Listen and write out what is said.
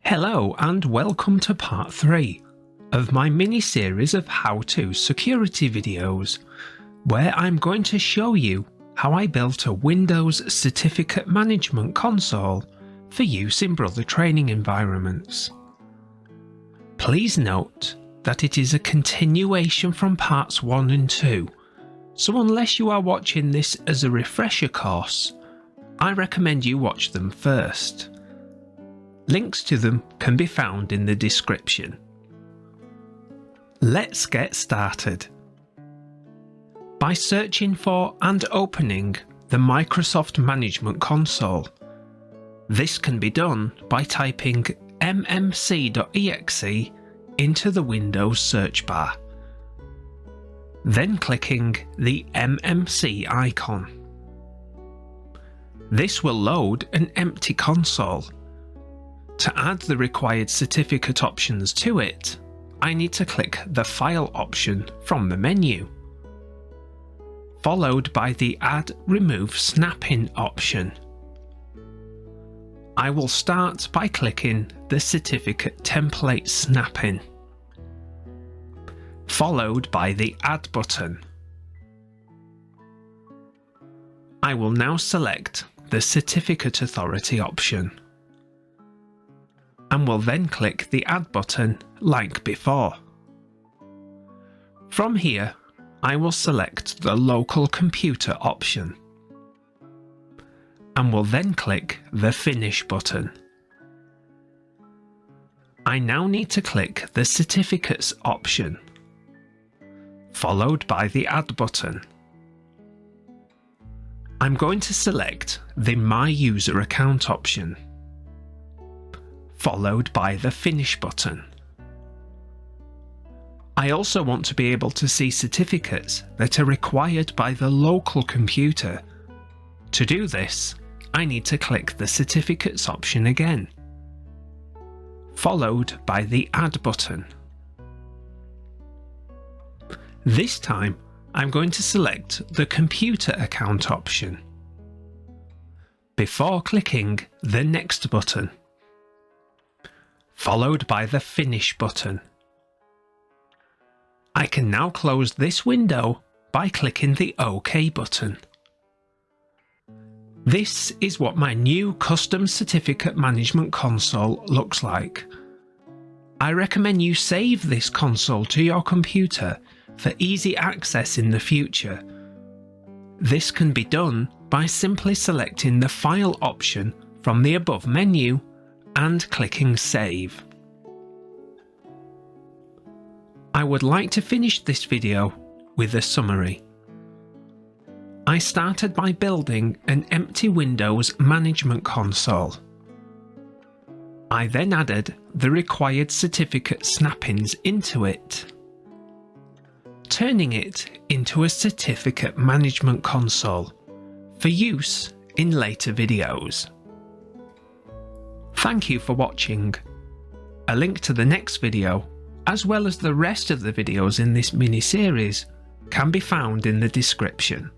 Hello and welcome to part 3 of my mini-series of how-to security videos, where I'm going to show you how I built a Windows Certificate Management Console for use in Brother training environments. Please note that it is a continuation from parts 1 and 2, so unless you are watching this as a refresher course, I recommend you watch them first. Links to them can be found in the description. Let's get started. By searching for and opening the Microsoft Management Console. This can be done by typing mmc.exe into the Windows search bar, then clicking the MMC icon. This will load an empty console. To add the required certificate options to it, I need to click the File option from the menu, followed by the Add Remove Snap-in option. I will start by clicking the Certificate Template Snap-in, followed by the Add button. I will now select the Certificate Authority option, and will then click the Add button like before. From here, I will select the Local Computer option, and will then click the Finish button. I now need to click the Certificates option, followed by the Add button. I'm going to select the My User Account option, followed by the Finish button. I also want to be able to see certificates that are required by the local computer. To do this, I need to click the Certificates option again, followed by the Add button. This time, I'm going to select the Computer Account option, before clicking the Next button, followed by the Finish button. I can now close this window by clicking the OK button. This is what my new custom certificate management console looks like. I recommend you save this console to your computer for easy access in the future. This can be done by simply selecting the File option from the above menu and clicking Save. I would like to finish this video with a summary. I started by building an empty Windows Management Console. I then added the required certificate snap-ins into it, turning it into a certificate management console for use in later videos. Thank you for watching. A link to the next video, as well as the rest of the videos in this mini-series, can be found in the description.